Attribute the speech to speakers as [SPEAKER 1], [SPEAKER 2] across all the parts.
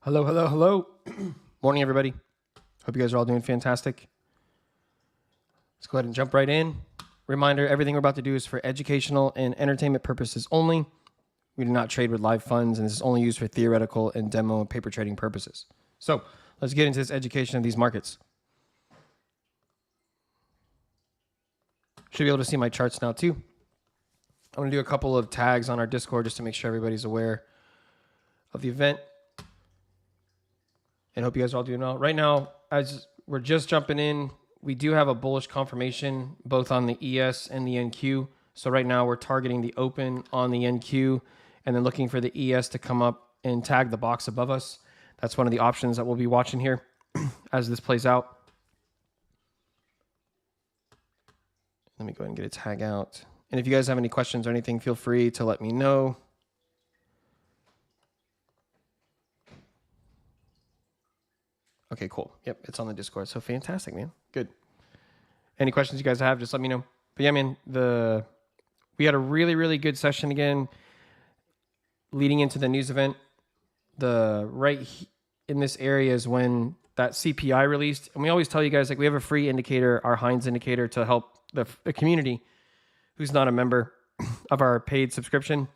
[SPEAKER 1] Hello, hello, hello. Morning, everybody. Hope you guys are all doing fantastic. Let's go ahead and jump right in. Reminder, everything we're about to do is for educational and entertainment purposes only. We do not trade with live funds, and this is only used for theoretical and demo and paper trading purposes. So let's get into this education of these markets. Should be able to see my charts now too. I'm going to do a couple of tags on our Discord just to make sure everybody's aware of the event. And hope you guys are all doing well. Right now, as we're just jumping in, we do have a bullish confirmation both on the ES and the NQ. So right now we're targeting the open on the NQ and then looking for the ES to come up and tag the box above us. That's one of the options that we'll be watching here as this plays out. Let me go ahead and get a tag out. And if you guys have any questions or anything, feel free to let me know. Okay, cool. Yep, it's on the Discord. So fantastic, man. Good. Any questions you guys have, just let me know. But yeah, man, we had a really, really good session again leading into the news event. In this area is when that CPI released. And we always tell you guys, like, we have a free indicator, our Heinz indicator, to help the community who's not a member of our paid subscription.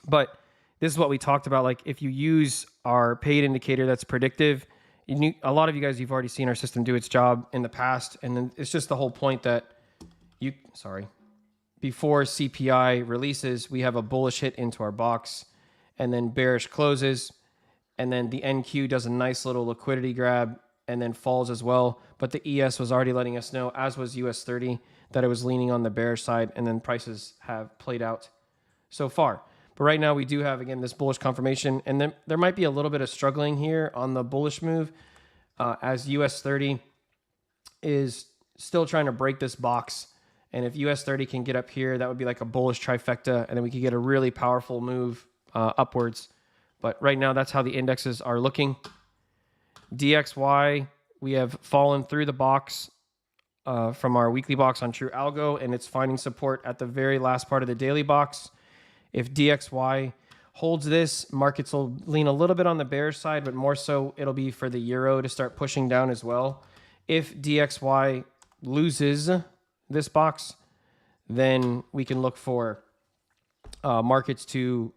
[SPEAKER 1] But this is what we talked about. Like, if you use our paid indicator that's predictive, a lot of you guys, you've already seen our system do its job in the past. And then it's just the whole point that before CPI releases, we have a bullish hit into our box and then bearish closes. And then the NQ does a nice little liquidity grab and then falls as well. But the ES was already letting us know, as was US 30, that it was leaning on the bearish side, and then prices have played out so far. But right now we do have, again, this bullish confirmation, and then there might be a little bit of struggling here on the bullish move as US 30 is still trying to break this box. And if US 30 can get up here, that would be like a bullish trifecta, and then we could get a really powerful move upwards. But right now, that's how the indexes are looking. DXY, we have fallen through the box from our weekly box on True Algo, and it's finding support at the very last part of the daily box. If DXY holds this, markets will lean a little bit on the bearish side, but more so it'll be for the euro to start pushing down as well. If DXY loses this box, then we can look for markets to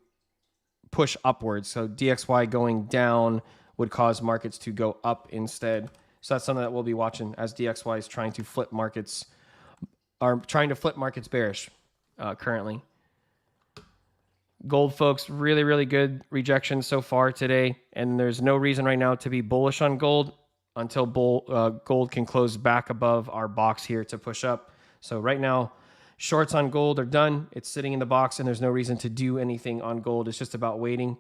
[SPEAKER 1] push upwards. So DXY going down would cause markets to go up instead. So that's something that we'll be watching as DXY is trying to flip markets bearish currently. Gold, folks, really, really good rejection so far today. And there's no reason right now to be bullish on gold until gold can close back above our box here to push up. So right now, shorts on gold are done. It's sitting in the box, and there's no reason to do anything on gold. It's just about waiting.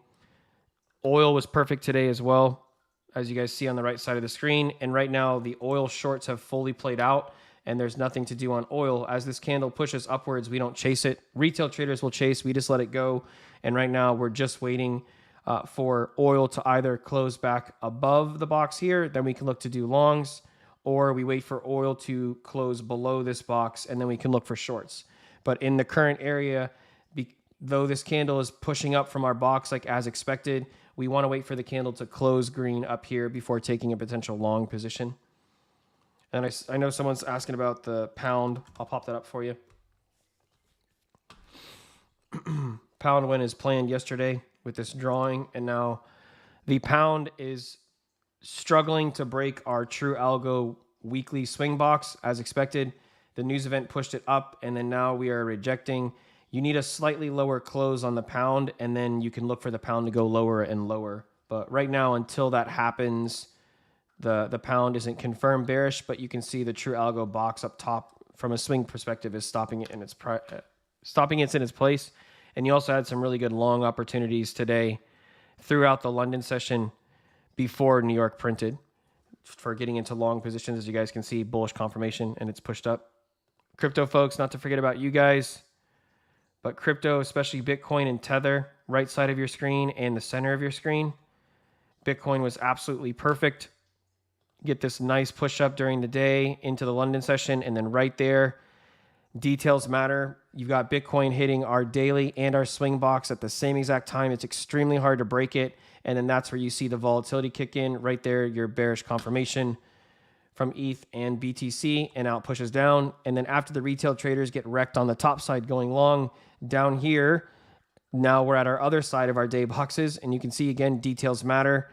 [SPEAKER 1] Oil was perfect today as well, as you guys see on the right side of the screen. And right now, the oil shorts have fully played out, and there's nothing to do on oil. As this candle pushes upwards, we don't chase it. Retail traders will chase. We just let it go. And right now, we're just waiting for oil to either close back above the box here. Then we can look to do longs, or we wait for oil to close below this box, and then we can look for shorts. But in the current area, though this candle is pushing up from our box like as expected, we want to wait for the candle to close green up here before taking a potential long position. And I know someone's asking about the pound. I'll pop that up for you. Pound went as planned yesterday with this drawing, and now the pound is struggling to break our True Algo weekly swing box as expected. The news event pushed it up, and then now we are rejecting. You need a slightly lower close on the pound, and then you can look for the pound to go lower and lower. But right now, until that happens, the pound isn't confirmed bearish, but you can see the True Algo box up top from a swing perspective is stopping it in its place. And you also had some really good long opportunities today throughout the London session before New York printed for getting into long positions. As you guys can see, bullish confirmation, and it's pushed up. Crypto folks, not to forget about you guys, but crypto, especially Bitcoin and Tether, right side of your screen and the center of your screen. Bitcoin was absolutely perfect. Get this nice push up during the day into the London session, and then right there, Details matter. You've got Bitcoin hitting our daily and our swing box at the same exact time. It's extremely hard to break it. And then that's where you see the volatility kick in. Right there, your bearish confirmation from ETH and BTC, and out pushes down. And then after the retail traders get wrecked on the top side going long, down here, now we're at our other side of our day boxes. And you can see again, details matter.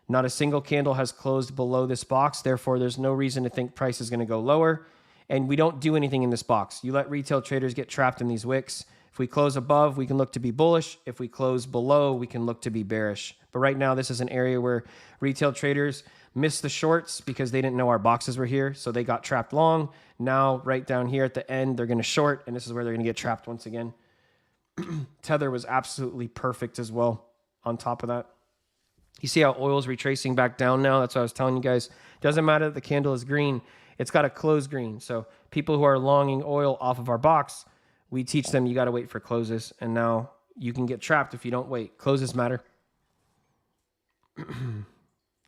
[SPEAKER 1] Not a single candle has closed below this box. Therefore, there's no reason to think price is going to go lower. And we don't do anything in this box. You let retail traders get trapped in these wicks. If we close above, we can look to be bullish. If we close below, we can look to be bearish. But right now, this is an area where retail traders missed the shorts because they didn't know our boxes were here. So they got trapped long. Now, right down here at the end, they're going to short. And this is where they're going to get trapped once again. Tether was absolutely perfect as well on top of that. You see how oil is retracing back down now? That's what I was telling you guys. Doesn't matter that the candle is green. It's got to close green. So people who are longing oil off of our box, we teach them you got to wait for closes. And now you can get trapped if you don't wait. Closes matter.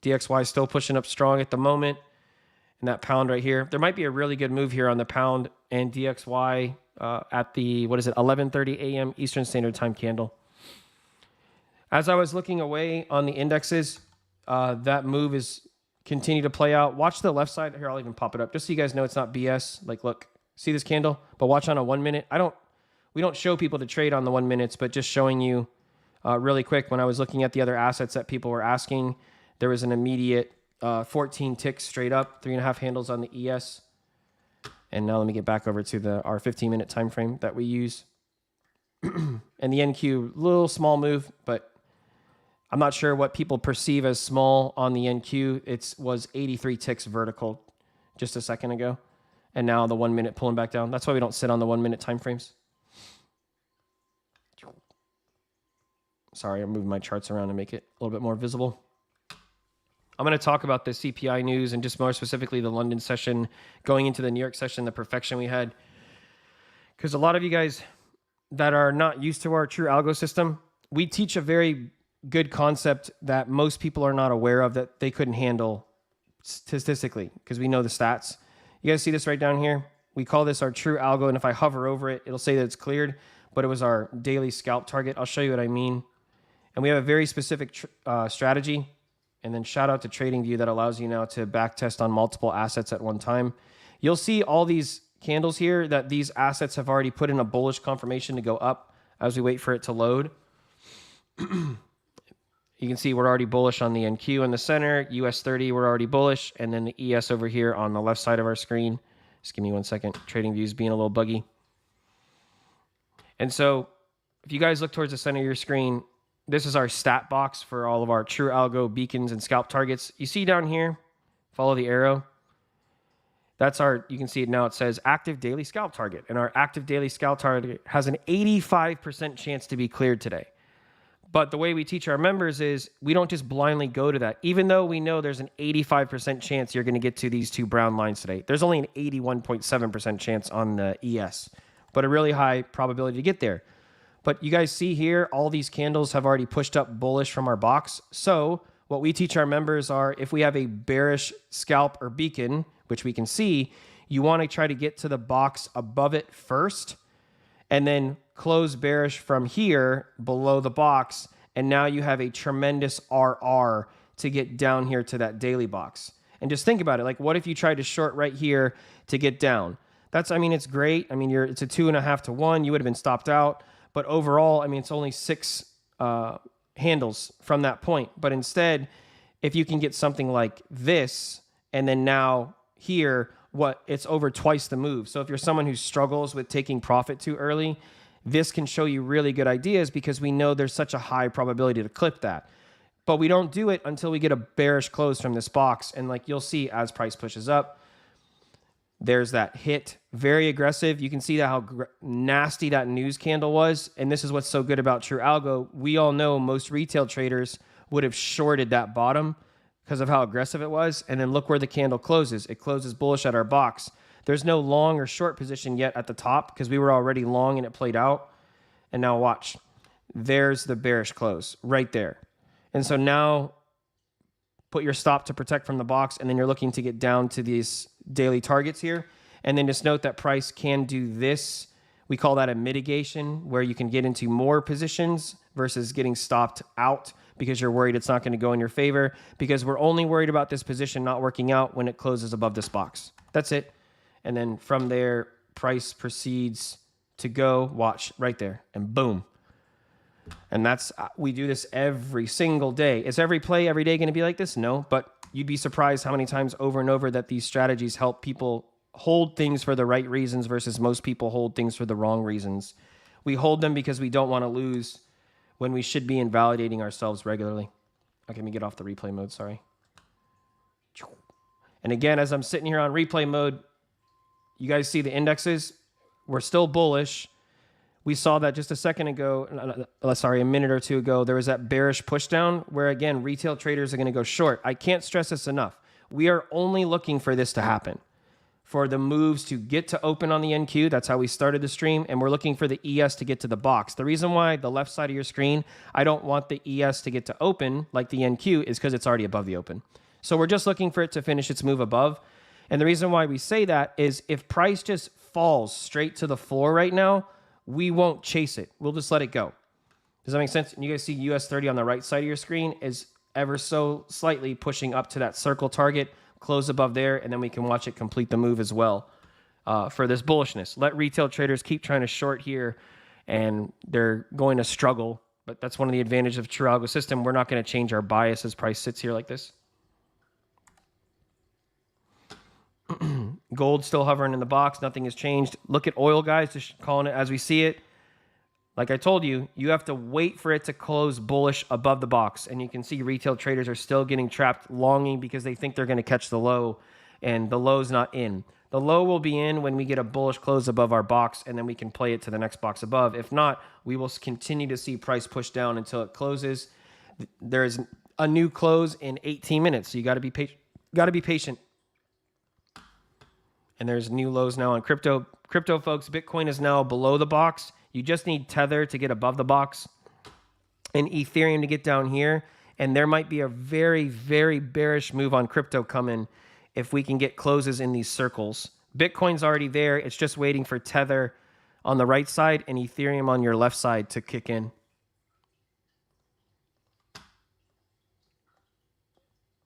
[SPEAKER 1] DXY is still pushing up strong at the moment. And that pound right here. There might be a really good move here on the pound and DXY at the, 11:30 a.m. Eastern Standard Time candle. As I was looking away on the indexes, that move is continue to play out. Watch the left side. Here, I'll even pop it up just so you guys know it's not BS. Like, look, see this candle? But watch on a 1 minute. We don't show people to trade on the 1 minutes, but just showing you really quick. When I was looking at the other assets that people were asking, there was an immediate 14 ticks straight up, 3.5 handles on the ES. And now let me get back over to our 15-minute time frame that we use. And the NQ, little small move, but I'm not sure what people perceive as small on the NQ. It was 83 ticks vertical just a second ago. And now the 1 minute pulling back down. That's why we don't sit on the 1 minute time frames. Sorry, I'm moving my charts around to make it a little bit more visible. I'm going to talk about the CPI news and just more specifically the London session, going into the New York session, the perfection we had. Because a lot of you guys that are not used to our True Algo system, we teach a very good concept that most people are not aware of that they couldn't handle statistically because we know the stats. You guys see this right down here? We call this our True Algo, and if I hover over it, it'll say that it's cleared, but it was our daily scalp target. I'll show you what I mean. And we have a very specific strategy. And then shout out to TradingView that allows you now to backtest on multiple assets at one time. You'll see all these candles here that these assets have already put in a bullish confirmation to go up as we wait for it to load. You can see we're already bullish on the NQ in the center, US 30, we're already bullish, and then the ES over here on the left side of our screen. Just give me 1 second. TradingView is being a little buggy. And so if you guys look towards the center of your screen, this is our stat box for all of our True Algo beacons and scalp targets. You see down here, follow the arrow. That's you can see it now, it says active daily scalp target. And our active daily scalp target has an 85% chance to be cleared today. But the way we teach our members is we don't just blindly go to that. Even though we know there's an 85% chance you're going to get to these two brown lines today. There's only an 81.7% chance on the ES, but a really high probability to get there. But you guys see here, all these candles have already pushed up bullish from our box. So what we teach our members are if we have a bearish scalp or beacon, which we can see, you want to try to get to the box above it first and then close bearish from here below the box. And now you have a tremendous RR to get down here to that daily box. And just think about it. Like, what if you tried to short right here to get down? It's great. It's a 2.5 to 1. You would have been stopped out. But overall, it's only 6 handles from that point. But instead, if you can get something like this, and then now here, it's over twice the move. So if you're someone who struggles with taking profit too early, this can show you really good ideas because we know there's such a high probability to clip that. But we don't do it until we get a bearish close from this box. And like you'll see as price pushes up, there's that hit, very aggressive. You can see how nasty that news candle was. And this is what's so good about True Algo. We all know most retail traders would have shorted that bottom because of how aggressive it was. And then look where the candle closes. It closes bullish at our box. There's no long or short position yet at the top because we were already long and it played out. And now watch. There's the bearish close right there. And so now put your stop to protect from the box, and then you're looking to get down to these daily targets here. And then just note that price can do this. We call that a mitigation, where you can get into more positions versus getting stopped out because you're worried it's not going to go in your favor, because we're only worried about this position not working out when it closes above this box. That's it. And then from there, price proceeds to go, watch right there, and boom. And that's, we do this every single day. Is every play every day going to be like this? No, but you'd be surprised how many times over and over that these strategies help people hold things for the right reasons versus most people hold things for the wrong reasons. We hold them because we don't want to lose when we should be invalidating ourselves regularly. Okay, let me get off the replay mode, sorry. And again, as I'm sitting here on replay mode, you guys see the indexes. We're still bullish. We saw that just a second ago, a minute or two ago, there was that bearish push down where, again, retail traders are going to go short. I can't stress this enough. We are only looking for this to happen, for the moves to get to open on the NQ. That's how we started the stream. And we're looking for the ES to get to the box. The reason why the left side of your screen, I don't want the ES to get to open like the NQ, is because it's already above the open. So we're just looking for it to finish its move above. And the reason why we say that is if price just falls straight to the floor right now, we won't chase it. We'll just let it go. Does that make sense? And you guys see US 30 on the right side of your screen is ever so slightly pushing up to that circle target, close above there, and then we can watch it complete the move as well for this bullishness. Let retail traders keep trying to short here, and they're going to struggle. But that's one of the advantages of True Algo system. We're not going to change our bias as price sits here like this. Gold still hovering in the box. Nothing has changed. Look at oil, guys. Just calling it as we see it. Like I told you, you have to wait for it to close bullish above the box. And you can see retail traders are still getting trapped longing because they think they're going to catch the low. And the low's not in. The low will be in when we get a bullish close above our box. And then we can play it to the next box above. If not, we will continue to see price push down until it closes. There's a new close in 18 minutes. So you got to be patient. Got to be patient. And there's new lows now on crypto. Crypto, folks, Bitcoin is now below the box. You just need Tether to get above the box and Ethereum to get down here. And there might be a very, very bearish move on crypto coming if we can get closes in these circles. Bitcoin's already there. It's just waiting for Tether on the right side and Ethereum on your left side to kick in.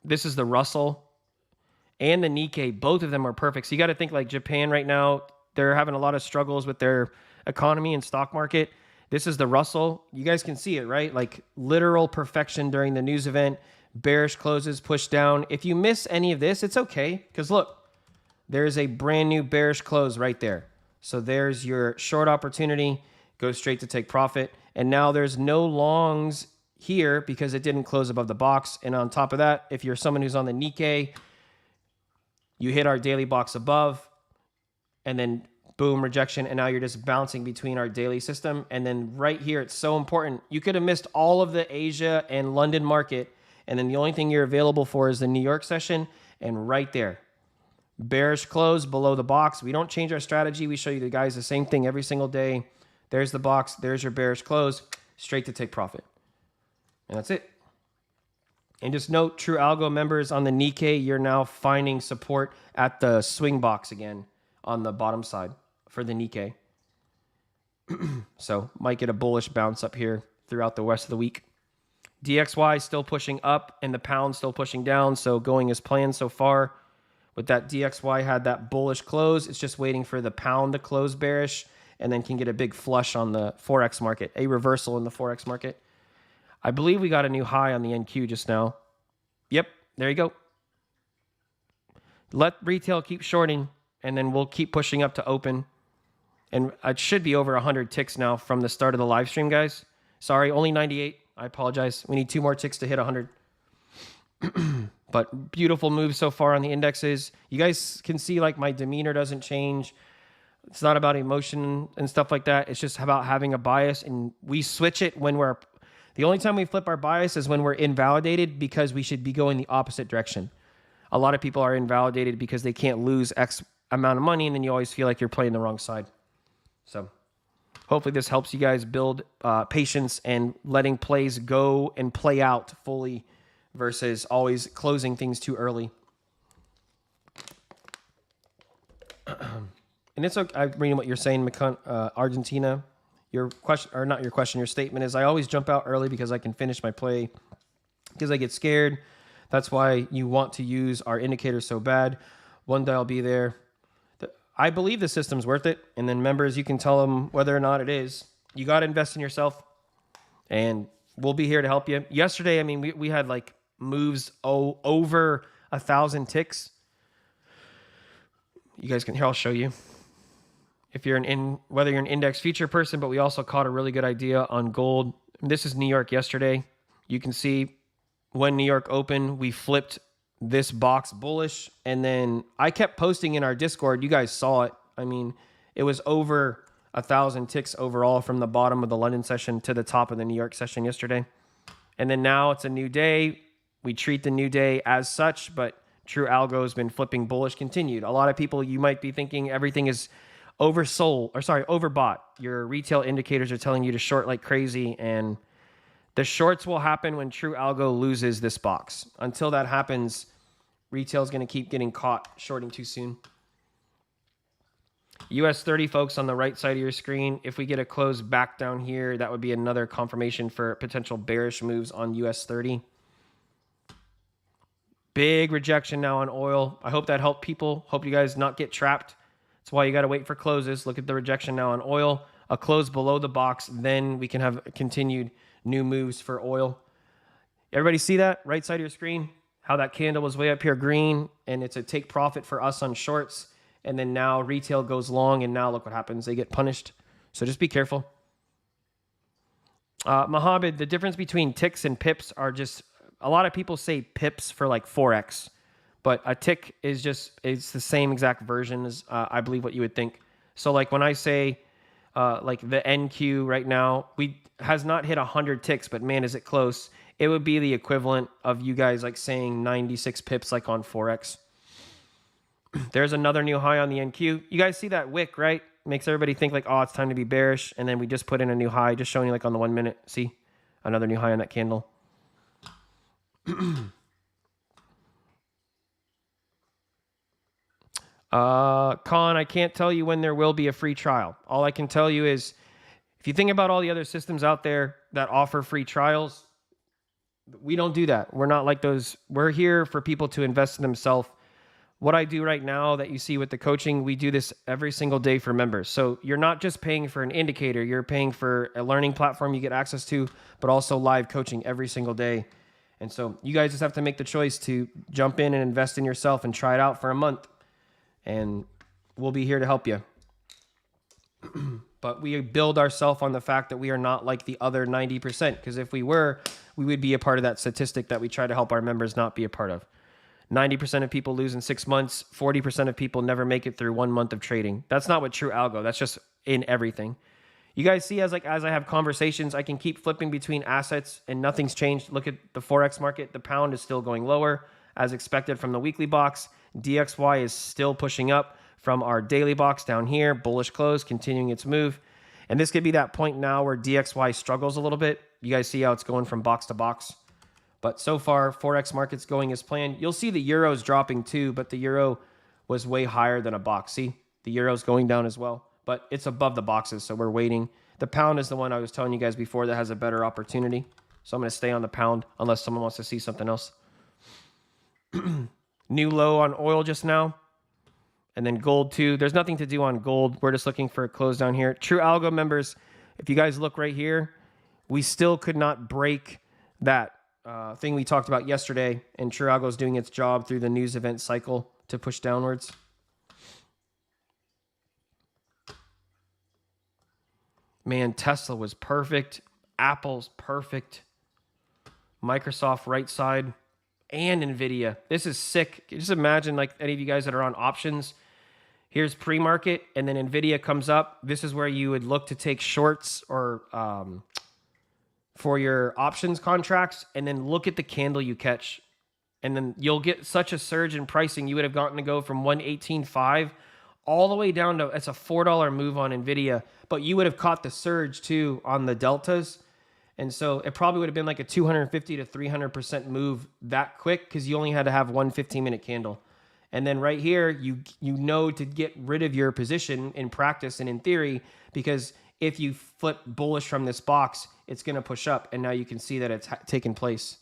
[SPEAKER 1] This is the Russell and the Nikkei. Both of them are perfect. So you got to think like Japan right now. They're having a lot of struggles with their economy and stock market. This is the Russell. You guys can see it, right? Like literal perfection during the news event. Bearish closes, push down. If you miss any of this, it's okay. Because look, there's a brand new bearish close right there. So there's your short opportunity. Go straight to take profit. And now there's no longs here because it didn't close above the box. And on top of that, if you're someone who's on the Nikkei, you hit our daily box above, and then boom, rejection, and now you're just bouncing between our daily system. And then right here, it's so important. You could have missed all of the Asia and London market, and then the only thing you're available for is the New York session, and right there, bearish close below the box. We don't change our strategy. We show you guys the same thing every single day. There's the box. There's your bearish close. Straight to take profit. And that's it. And just note, True Algo members on the Nikkei, you're now finding support at the swing box again on the bottom side for the Nikkei. So might get a bullish bounce up here throughout the rest of the week. DXY still pushing up and the pound still pushing down. So going as planned so far. With that DXY had that bullish close. It's just waiting for the pound to close bearish and then can get a big flush on the Forex market, a reversal in the Forex market. I believe we got a new high on the NQ just now. Yep, there you go. Let retail keep shorting, and then we'll keep pushing up to open. And it should be over 100 ticks now from the start of the live stream, guys. Sorry, only 98. I apologize. We need 2 more ticks to hit 100. But beautiful moves so far on the indexes. You guys can see like my demeanor doesn't change. It's not about emotion and stuff like that. It's just about having a bias, and we switch it when we're... The only time we flip our bias is when we're invalidated because we should be going the opposite direction. A lot of people are invalidated because they can't lose X amount of money, and then you always feel like you're playing the wrong side. So hopefully this helps you guys build patience and letting plays go and play out fully versus always closing things too early. and it's okay. I'm reading what you're saying, Argentina. Your question, or not your question, your statement is, I always jump out early because I can finish my play because I get scared. That's why you want to use our indicator so bad. One day I'll be there. I believe the system's worth it. And then members, you can tell them whether or not it is. You got to invest in yourself, and we'll be here to help you. Yesterday, I mean, we had like moves over 1,000 ticks. You guys can, here, I'll show you. If you're whether you're an index future person, but we also caught a really good idea on gold. This is New York yesterday. You can see when New York opened, we flipped this box bullish, and then I kept posting in our Discord. You guys saw it. I mean, it was over 1,000 ticks overall from the bottom of the London session to the top of the New York session yesterday. And then now it's a new day. We treat the new day as such, but True Algo has been flipping bullish continued. A lot of people, you might be thinking everything is overbought. Your retail indicators are telling you to short like crazy, and the shorts will happen when True Algo loses this box. Until that happens, retail is going to keep getting caught shorting too soon. US 30, folks, on the right side of your screen. If we get a close back down here, that would be another confirmation for potential bearish moves on US 30. Big rejection now on oil. I hope that helped people. Hope you guys not get trapped. That's why you got to wait for closes. Look at the rejection now on oil. A close below the box, then we can have continued new moves for oil. Everybody see that? Right side of your screen? How that candle was way up here green, and it's a take profit for us on shorts. And then now retail goes long, and now look what happens. They get punished. So just be careful. Mohammed, the difference between ticks and pips are just, a lot of people say pips for like Forex. But a tick is just, it's the same exact version as I believe what you would think. So like when I say like the NQ right now, has not hit 100 ticks, but man, is it close. It would be the equivalent of you guys like saying 96 pips like on Forex. There's another new high on the NQ. You guys see that wick, right? Makes everybody think like, oh, it's time to be bearish. And then we just put in a new high, just showing you like on the 1 minute. See? Another new high on that candle. Con, I can't tell you when there will be a free trial. All I can tell you is, if you think about all the other systems out there that offer free trials, we don't do that. We're not like those. We're here for people to invest in themselves. What I do right now that you see with the coaching, we do this every single day for members. So you're not just paying for an indicator, you're paying for a learning platform you get access to, but also live coaching every single day. And so you guys just have to make the choice to jump in and invest in yourself and try it out for a month. And we'll be here to help you. But we build ourselves on the fact that we are not like the other 90%. Because if we were, we would be a part of that statistic that we try to help our members not be a part of. 90% of people lose in 6 months. 40% of people never make it through 1 month of trading. That's not what True Algo. That's just in everything. You guys see, as I have conversations, I can keep flipping between assets and nothing's changed. Look at the Forex market. The pound is still going lower as expected from the weekly box. DXY is still pushing up from our daily box down here. Bullish close, continuing its move. And this could be that point now where DXY struggles a little bit. You guys see how it's going from box to box. But so far, Forex market's going as planned. You'll see the euro's dropping too, but the euro was way higher than a box. See, the euro's going down as well, but it's above the boxes, so we're waiting. The pound is the one I was telling you guys before that has a better opportunity. So I'm going to stay on the pound unless someone wants to see something else. New low on oil just now. And then gold too. There's nothing to do on gold. We're just looking for a close down here. True Algo members, if you guys look right here, we still could not break that thing we talked about yesterday, and True Algo is doing its job through the news event cycle to push downwards. Man, Tesla was perfect. Apple's perfect. Microsoft right side, and Nvidia. This is sick. Just imagine like any of you guys that are on options. Here's pre-market, and then Nvidia comes up. This is where you would look to take shorts or for your options contracts, and then look at the candle you catch. And then you'll get such a surge in pricing. You would have gotten to go from 118.5 all the way down to, it's a $4 move on Nvidia, but you would have caught the surge too on the deltas. And so it probably would have been like a 250 to 300% move that quick, because you only had to have one 15-minute candle. And then right here, you know to get rid of your position in practice and in theory, because if you flip bullish from this box, it's going to push up. And now you can see that it's taken place.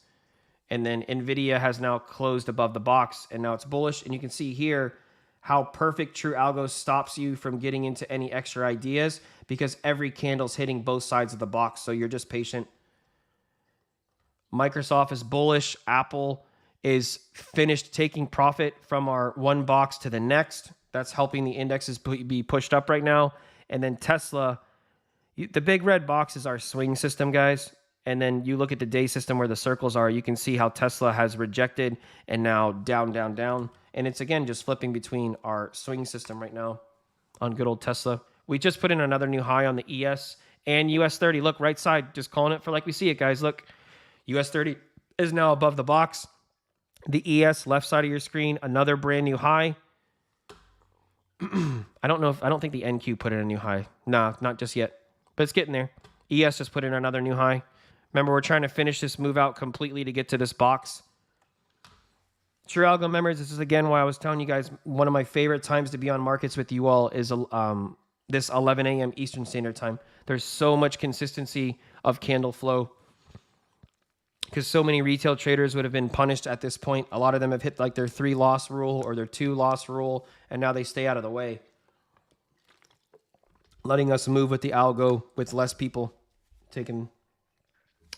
[SPEAKER 1] And then NVIDIA has now closed above the box, and now it's bullish. And you can see here how perfect True Algo stops you from getting into any extra ideas, because every candle's hitting both sides of the box. So you're just patient. Microsoft is bullish. Apple is finished taking profit from our one box to the next. That's helping the indexes be pushed up right now. And then Tesla, the big red box is our swing system, guys. And then you look at the day system where the circles are, you can see how Tesla has rejected and now down, down, down. And it's, again, just flipping between our swing system right now on good old Tesla. We just put in another new high on the ES and US 30. Look, right side, just calling it for like we see it, guys. Look, US 30 is now above the box. The ES, left side of your screen, another brand new high. I don't think the NQ put in a new high. Nah, not just yet, but it's getting there. ES just put in another new high. Remember, we're trying to finish this move out completely to get to this box. True Algo members, this is again why I was telling you guys one of my favorite times to be on markets with you all is this 11 a.m. Eastern Standard Time. There's so much consistency of candle flow because so many retail traders would have been punished at this point. A lot of them have hit like their 3-loss rule or their 2-loss rule, and now they stay out of the way, letting us move with the algo with less people taking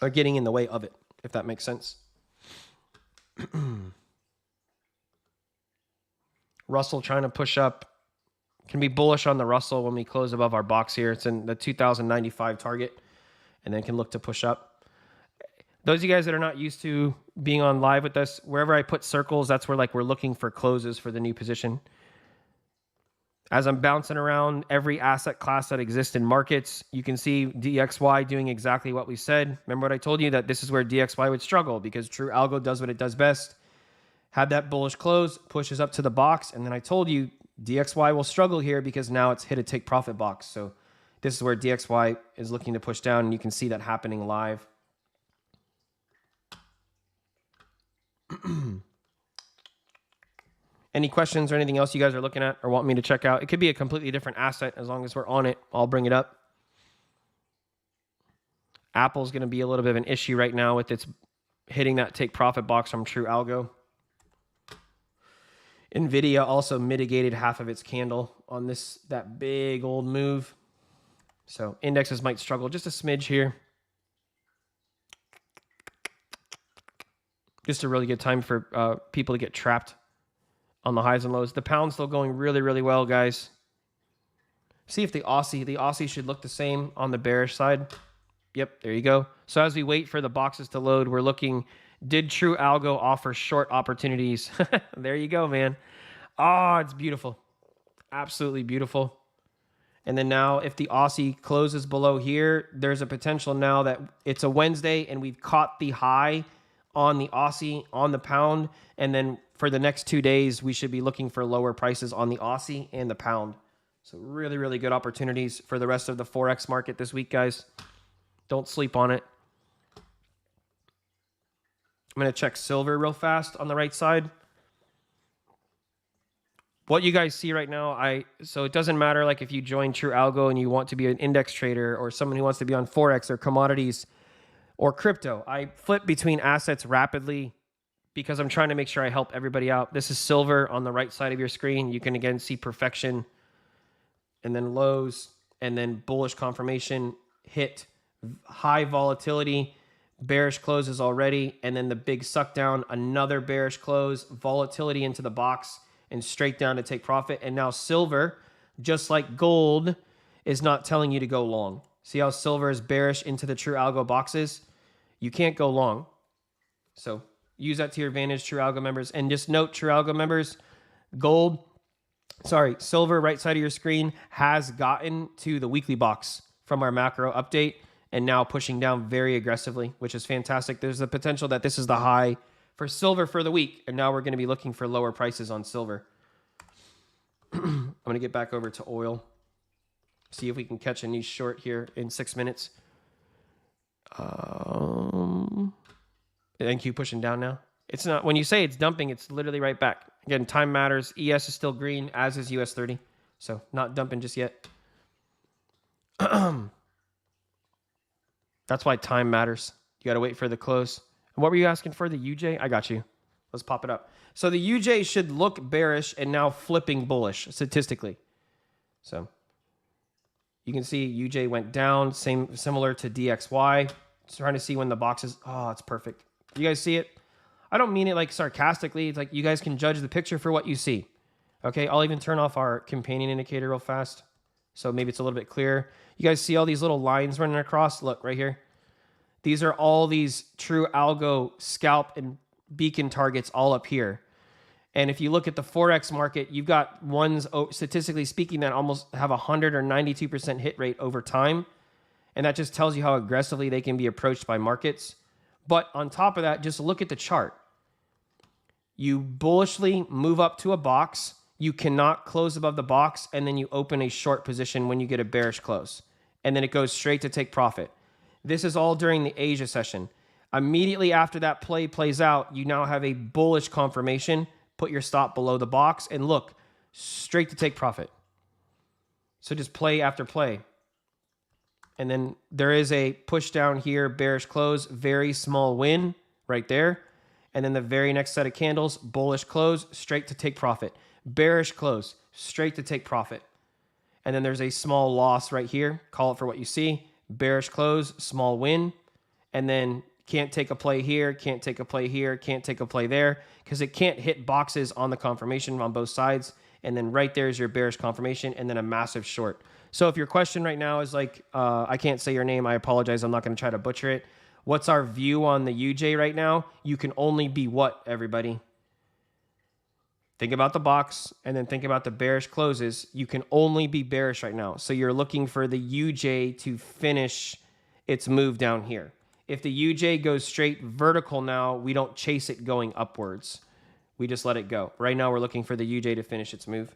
[SPEAKER 1] or getting in the way of it, if that makes sense. Russell trying to push up. Can be bullish on the Russell when we close above our box here. It's in the 2095 target, and then can look to push up. Those of you guys that are not used to being on live with us, wherever I put circles, that's where like we're looking for closes for the new position. As I'm bouncing around every asset class that exists in markets, you can see DXY doing exactly what we said. Remember what I told you, that this is where DXY would struggle because True Algo does what it does best. Had that bullish close, pushes up to the box, and then I told you DXY will struggle here because now it's hit a take profit box. So this is where DXY is looking to push down, and you can see that happening live. Any questions or anything else you guys are looking at or want me to check out? It could be a completely different asset. As long as we're on it, I'll bring it up. Apple's going to be a little bit of an issue right now with its hitting that take profit box from True Algo. NVIDIA also mitigated half of its candle on that big old move. So indexes might struggle just a smidge here. Just a really good time for people to get trapped on the highs and lows. The pound's still going really, really well, guys. See if the Aussie should look the same on the bearish side. Yep, there you go. So as we wait for the boxes to load, we're looking, did True Algo offer short opportunities? There you go, man. Oh, it's beautiful. Absolutely beautiful. And then now if the Aussie closes below here, there's a potential now that it's a Wednesday and we've caught the high on the Aussie, on the pound, and then for the next 2 days, we should be looking for lower prices on the Aussie and the pound. So really, really good opportunities for the rest of the Forex market this week, guys. Don't sleep on it. I'm going to check silver real fast on the right side. What you guys see right now, so it doesn't matter like if you join True Algo and you want to be an index trader or someone who wants to be on Forex or commodities or crypto. I flip between assets rapidly because I'm trying to make sure I help everybody out. This is silver on the right side of your screen. You can again see perfection and then lows and then bullish confirmation, hit high volatility, bearish closes already, and then the big suck down, another bearish close, volatility into the box and straight down to take profit. And now silver, just like gold, is not telling you to go long. See how silver is bearish into the True Algo boxes? You can't go long. So use that to your advantage, True Algo members. And just note, True Algo members, silver, right side of your screen, has gotten to the weekly box from our macro update and now pushing down very aggressively, which is fantastic. There's the potential that this is the high for silver for the week, and now we're going to be looking for lower prices on silver. I'm going to get back over to oil. See if we can catch a niche short here in 6 minutes. NQ pushing down now. It's not, when you say it's dumping, it's literally right back. Again, time matters. ES is still green, as is US 30. So not dumping just yet. That's why time matters. You got to wait for the close. And what were you asking for? The UJ? I got you. Let's pop it up. So the UJ should look bearish and now flipping bullish statistically. So you can see UJ went down, similar to DXY. Just trying to see when the box is. Oh, it's perfect. You guys see it? I don't mean it like sarcastically. It's like you guys can judge the picture for what you see. Okay, I'll even turn off our companion indicator real fast, so maybe it's a little bit clearer. You guys see all these little lines running across? Look, right here. These are all these True Algo scalp and beacon targets all up here. And if you look at the Forex market, you've got ones, statistically speaking, that almost have 100 or 92% hit rate over time. And that just tells you how aggressively they can be approached by markets. But on top of that, just look at the chart. You bullishly move up to a box. You cannot close above the box, and then you open a short position when you get a bearish close. And then it goes straight to take profit. This is all during the Asia session. Immediately after that play plays out, you now have a bullish confirmation. Put your stop below the box and look straight to take profit. So just play after play. And then there is a push down here, bearish close, very small win right there. And then the very next set of candles, bullish close, straight to take profit. Bearish close, straight to take profit. And then there's a small loss right here. Call it for what you see. Bearish close, small win. And then can't take a play here, can't take a play here, can't take a play there, because it can't hit boxes on the confirmation on both sides. And then right there is your bearish confirmation, and then a massive short. So if your question right now is like, I can't say your name, I apologize, I'm not going to try to butcher it. What's our view on the UJ right now? You can only be what, everybody? Think about the box, and then think about the bearish closes. You can only be bearish right now. So you're looking for the UJ to finish its move down here. If the UJ goes straight vertical now, we don't chase it going upwards. We just let it go. Right now, we're looking for the UJ to finish its move.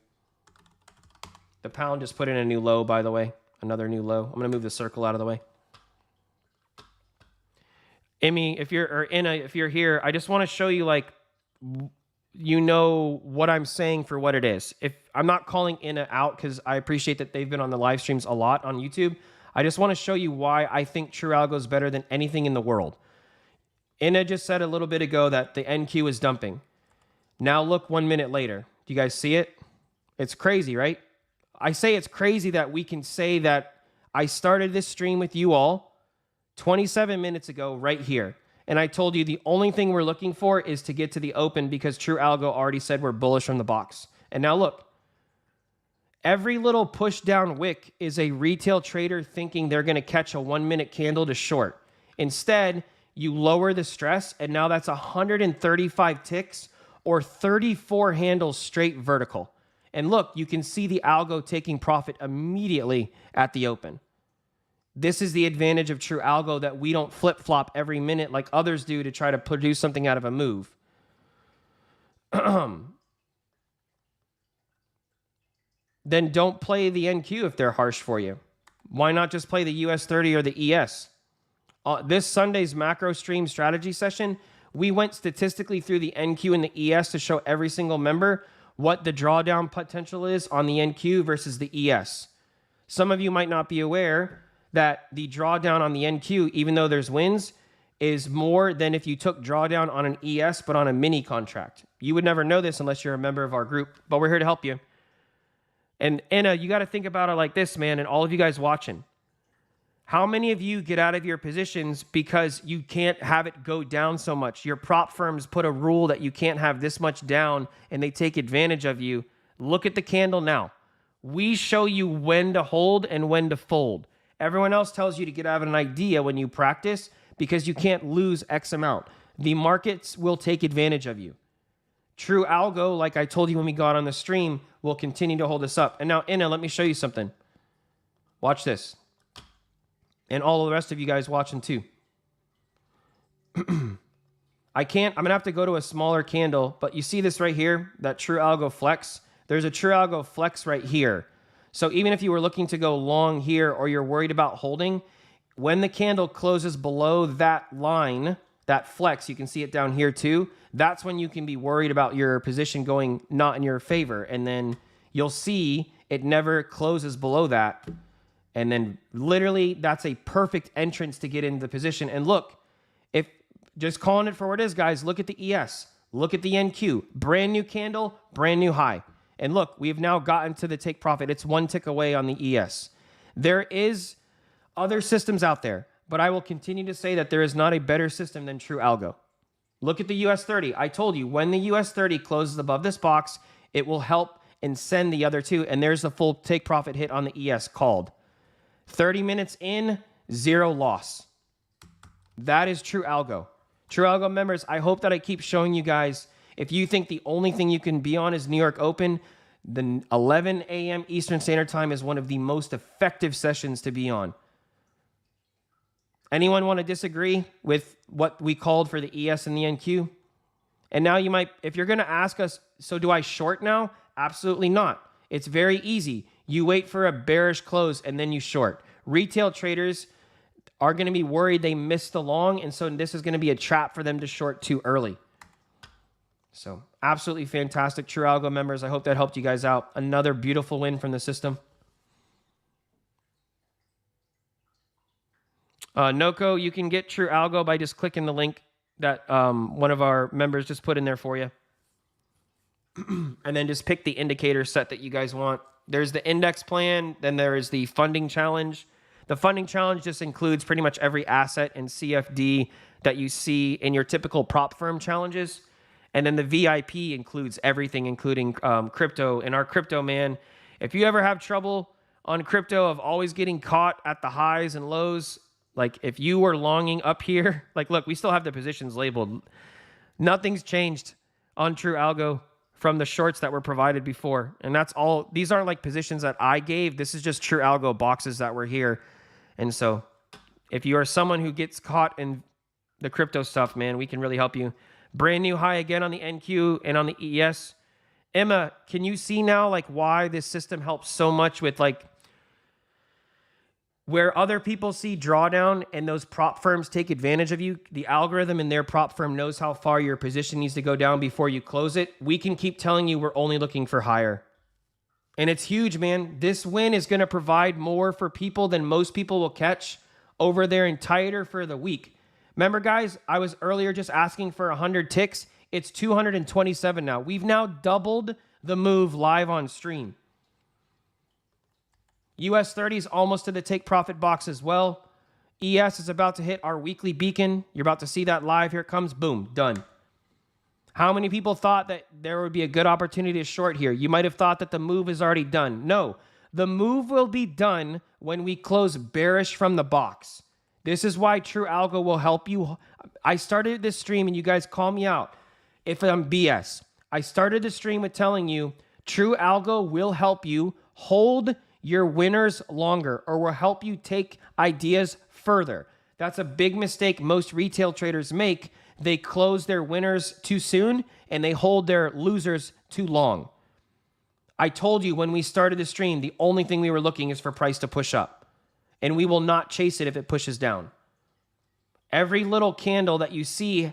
[SPEAKER 1] The pound just put in a new low, by the way. Another new low. I'm going to move the circle out of the way. Emmy, if you're here, I just want to show you, like, you know what I'm saying for what it is. If I'm not calling Inna out, because I appreciate that they've been on the live streams a lot on YouTube. I just want to show you why I think True Algo is better than anything in the world. Inna just said a little bit ago that the NQ is dumping. Now look 1 minute later. Do you guys see it? It's crazy, right? I say it's crazy that we can say that I started this stream with you all 27 minutes ago right here. And I told you the only thing we're looking for is to get to the open because True Algo already said we're bullish from the box. And now look. Every little push down wick is a retail trader thinking they're going to catch a 1 minute candle to short. Instead, you lower the stress, and now that's 135 ticks or 34 handles straight vertical. And look, you can see the algo taking profit immediately at the open. This is the advantage of True Algo, that we don't flip-flop every minute like others do to try to produce something out of a move. Then don't play the NQ if they're harsh for you. Why not just play the US 30 or the ES? This Sunday's macro stream strategy session, we went statistically through the NQ and the ES to show every single member what the drawdown potential is on the NQ versus the ES. Some of you might not be aware that the drawdown on the NQ, even though there's wins, is more than if you took drawdown on an ES but on a mini contract. You would never know this unless you're a member of our group, but we're here to help you. And Anna, you got to think about it like this, man, and all of you guys watching. How many of you get out of your positions because you can't have it go down so much? Your prop firms put a rule that you can't have this much down, and they take advantage of you. Look at the candle now. We show you when to hold and when to fold. Everyone else tells you to get out of an idea when you practice because you can't lose X amount. The markets will take advantage of you. True Algo, like I told you when we got on the stream, will continue to hold us up. And now, Inna, let me show you something. Watch this. And all of the rest of you guys watching too. I'm going to have to go to a smaller candle, but you see this right here, that True Algo flex? There's a True Algo flex right here. So even if you were looking to go long here or you're worried about holding, when the candle closes below that line, that flex, you can see it down here too. That's when you can be worried about your position going not in your favor. And then you'll see it never closes below that. And then literally that's a perfect entrance to get into the position. And look, if just calling it for what it is, guys, look at the ES, look at the NQ, brand new candle, brand new high. And look, we've now gotten to the take profit. It's one tick away on the ES. There is other systems out there, but I will continue to say that there is not a better system than True Algo. Look at the US 30. I told you, when the US 30 closes above this box, it will help and send the other two. And there's the full take profit hit on the ES called. 30 minutes in, 0 loss. That is True Algo. True Algo members, I hope that I keep showing you guys. If you think the only thing you can be on is New York Open, the 11 a.m. Eastern Standard Time is one of the most effective sessions to be on. Anyone want to disagree with what we called for the ES and the NQ? And now you might, if you're going to ask us, so do I short now? Absolutely not. It's very easy. You wait for a bearish close and then you short. Retail traders are going to be worried they missed the long, and so this is going to be a trap for them to short too early. So absolutely fantastic, True Algo members. I hope that helped you guys out. Another beautiful win from the system. Noko, you can get True Algo by just clicking the link that one of our members just put in there for you. And then just pick the indicator set that you guys want. There's the index plan, then there is the funding challenge. The funding challenge just includes pretty much every asset and CFD that you see in your typical prop firm challenges. And then the VIP includes everything, including crypto. And our crypto, man, if you ever have trouble on crypto of always getting caught at the highs and lows, like if you were longing up here, like look, we still have the positions labeled. Nothing's changed on True Algo from the shorts that were provided before. And that's all. These aren't like positions that I gave. This is just True Algo boxes that were here. And so if you are someone who gets caught in the crypto stuff, man, we can really help you. Brand new high again on the NQ and on the ES. Emma, can you see now like why this system helps so much with like where other people see drawdown and those prop firms take advantage of you? The algorithm in their prop firm knows how far your position needs to go down before you close it. We can keep telling you we're only looking for higher. And it's huge, man. This win is going to provide more for people than most people will catch over their entire for the week. Remember, guys, I was earlier just asking for 100 ticks. It's 227 now. We've now doubled the move live on stream. US 30 is almost to the take profit box as well. ES is about to hit our weekly beacon. You're about to see that live. Here it comes. Boom. Done. How many people thought that there would be a good opportunity to short here? You might have thought that the move is already done. No, the move will be done when we close bearish from the box. This is why True Algo will help you. I started this stream and you guys call me out if I'm BS. I started the stream with telling you True Algo will help you hold your winners longer or will help you take ideas further. That's a big mistake most retail traders make. They close their winners too soon and they hold their losers too long. I told you when we started the stream, the only thing we were looking is for price to push up. And we will not chase it if it pushes down. Every little candle that you see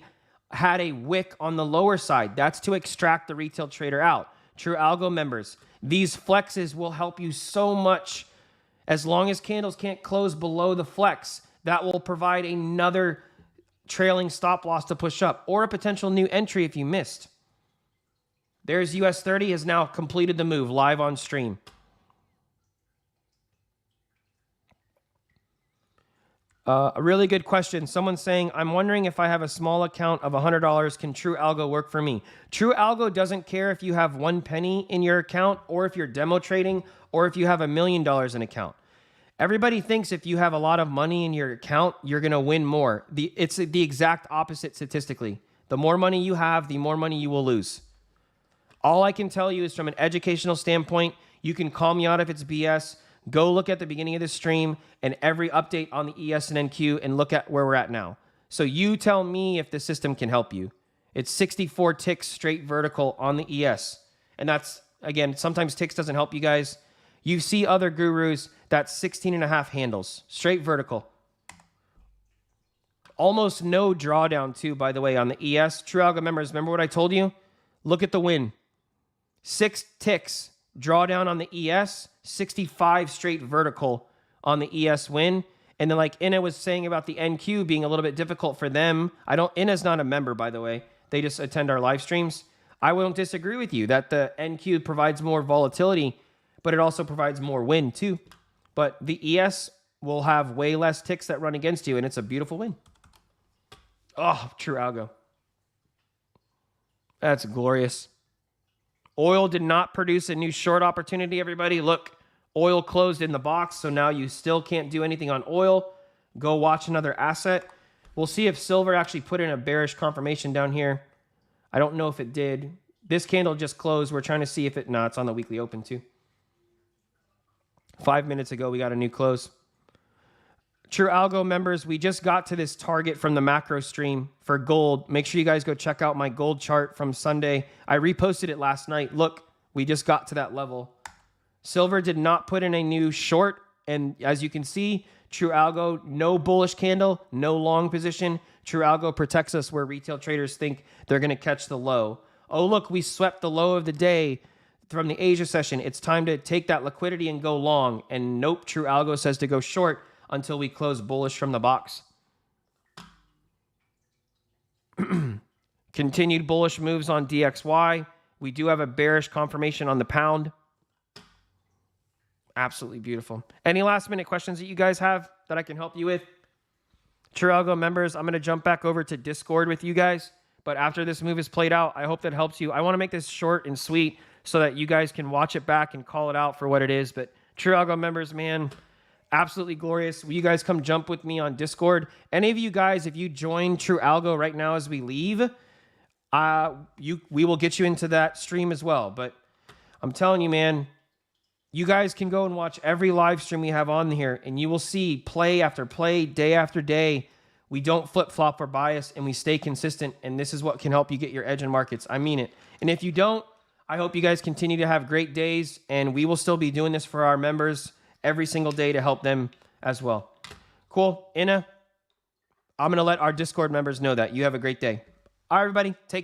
[SPEAKER 1] had a wick on the lower side. That's to extract the retail trader out. True Algo members, these flexes will help you so much. As long as candles can't close below the flex, that will provide another trailing stop loss to push up or a potential new entry if you missed. There's US 30 has now completed the move live on stream. A really good question. Someone's saying, I'm wondering if I have a small account of $100, can True Algo work for me? True Algo doesn't care if you have 1 penny in your account or if you're demo trading or if you have $1 million in account. Everybody thinks if you have a lot of money in your account, you're going to win more. It's the exact opposite statistically. The more money you have, the more money you will lose. All I can tell you is from an educational standpoint, you can call me out if it's BS. Go look at the beginning of the stream and every update on the ES and NQ and look at where we're at now. So you tell me if the system can help you. It's 64 ticks straight vertical on the ES. And that's, again, sometimes ticks doesn't help you guys. You see other gurus, that's 16.5 handles, straight vertical. Almost no drawdown too, by the way, on the ES. True Algo members, remember what I told you? Look at the win. 6 ticks drawdown on the ES, 65 straight vertical on the ES win. And then like Inna was saying about the NQ being a little bit difficult for them. Inna's not a member, by the way. They just attend our live streams. I won't disagree with you that the NQ provides more volatility, but it also provides more win too. But the ES will have way less ticks that run against you, and it's a beautiful win. Oh, True Algo. That's glorious. Oil did not produce a new short opportunity, everybody. Look, oil closed in the box, so now you still can't do anything on oil. Go watch another asset. We'll see if silver actually put in a bearish confirmation down here. I don't know if it did. This candle just closed. We're trying to see if it... No, it's on the weekly open too. 5 minutes ago, we got a new close. True Algo members, we just got to this target from the macro stream for gold. Make sure you guys go check out my gold chart from Sunday. I reposted it last night. Look, we just got to that level. Silver did not put in a new short. And as you can see, True Algo, no bullish candle, no long position. True Algo protects us where retail traders think they're going to catch the low. Oh, look, we swept the low of the day from the Asia session. It's time to take that liquidity and go long. And nope, True Algo says to go short until we close bullish from the box. Continued bullish moves on DXY. We do have a bearish confirmation on the pound. Absolutely beautiful. Any last minute questions that you guys have that I can help you with? True Algo members, I'm going to jump back over to Discord with you guys. But after this move is played out, I hope that helps you. I want to make this short and sweet so that you guys can watch it back and call it out for what it is. But True Algo members, man, absolutely glorious. Will you guys come jump with me on Discord? Any of you guys, if you join True Algo right now as we leave, we will get you into that stream as well. But I'm telling you, man, you guys can go and watch every live stream we have on here, and you will see play after play, day after day. We don't flip-flop or bias, and we stay consistent, and this is what can help you get your edge in markets. I mean it. And if you don't, I hope you guys continue to have great days, and we will still be doing this for our members every single day to help them as well. Cool. Inna, I'm going to let our Discord members know that. You have a great day. All right, everybody. Take care.